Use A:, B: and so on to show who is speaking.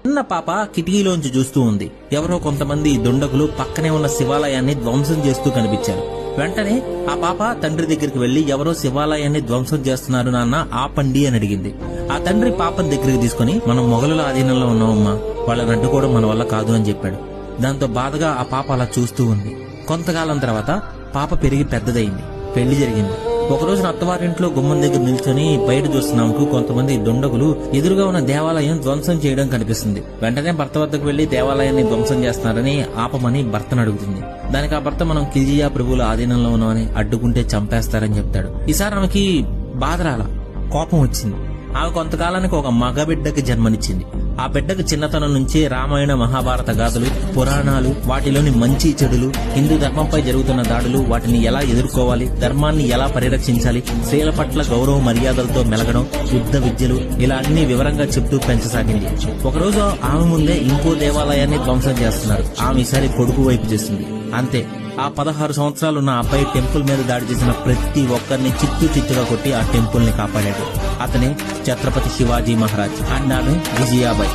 A: చిన్న పాప కిటికీలోంచి చూస్తూ ఉంది. ఎవరో కొంతమంది దుండగులు పక్కనే ఉన్న శివాలయాన్ని ధ్వంసం చేస్తూ కనిపించారు. వెంటనే ఆ పాప తండ్రి దగ్గరికి వెళ్లి, ఎవరో శివాలయాన్ని ధ్వంసం చేస్తున్నారు నాన్న, ఆపండి అని అడిగింది. ఆ తండ్రి పాపని దగ్గరికి తీసుకుని, మనం మొఘలుల ఆధీనంలో ఉన్నామమ్మా, వాళ్ళని అడ్డుకోవడం మన వల్ల కాదు అని చెప్పాడు. దాంతో బాధగా ఆ పాప అలా చూస్తూ ఉంది. కొంతకాలం తర్వాత పాప పెరిగి పెద్దదైంది, పెళ్లి జరిగింది. ఒకరోజు అత్తవారింట్లో గుమ్మం దగ్గర నిల్చొని బయట చూస్తున్నాముకు కొంతమంది దుండగులు ఎదురుగా ఉన్న దేవాలయం ధ్వంసం చేయడం కనిపిస్తుంది. వెంటనే భర్త వద్దకు వెళ్లి దేవాలయాన్ని ధ్వంసం చేస్తున్నారని ఆపమని భర్తను అడుగుతుంది. దానికి ఆ భర్త, మనం ఖిల్జియా ప్రభువుల ఆధీనంలో ఉన్నామని, అడ్డుకుంటే చంపేస్తారని చెప్తాడు. ఈసారి ఆమెకి బాధ రాల, కోపం వచ్చింది. ఆమె కొంతకాలానికి ఒక మగబిడ్డకి జన్మనిచ్చింది. ఆ బిడ్డకు చిన్నతనం నుంచి రామాయణ మహాభారత గాథలు, పురాణాలు, వాటిలోని మంచి చెడులు, హిందూ ధర్మంపై జరుగుతున్న దాడులు, వాటిని ఎలా ఎదుర్కోవాలి, ధర్మాన్ని ఎలా పరిరక్షించాలి, స్త్రీల పట్ల గౌరవ మర్యాదలతో మెలగడం, యుద్ధ విద్యలు, ఇలా అన్ని వివరంగా చెప్తూ పెంచసాగింది. ఒకరోజు ఆమె ముందే ఇంకో దేవాలయాన్ని ధ్వంసం చేస్తున్నారు. ఆమె ఈసారి కొడుకు వైపు చేస్తుంది. అంతే, ఆ 16 సంవత్సరాలున్న అబ్బాయి టెంపుల్ మీద దాడి చేసిన ప్రతి ఒక్కరిని చిత్తుగా కొట్టి ఆ టెంపుల్ ని కాపాడాడు. అతనే ఛత్రపతి శివాజీ మహారాజ్. అండ్ ఆమె విజయాబాయి.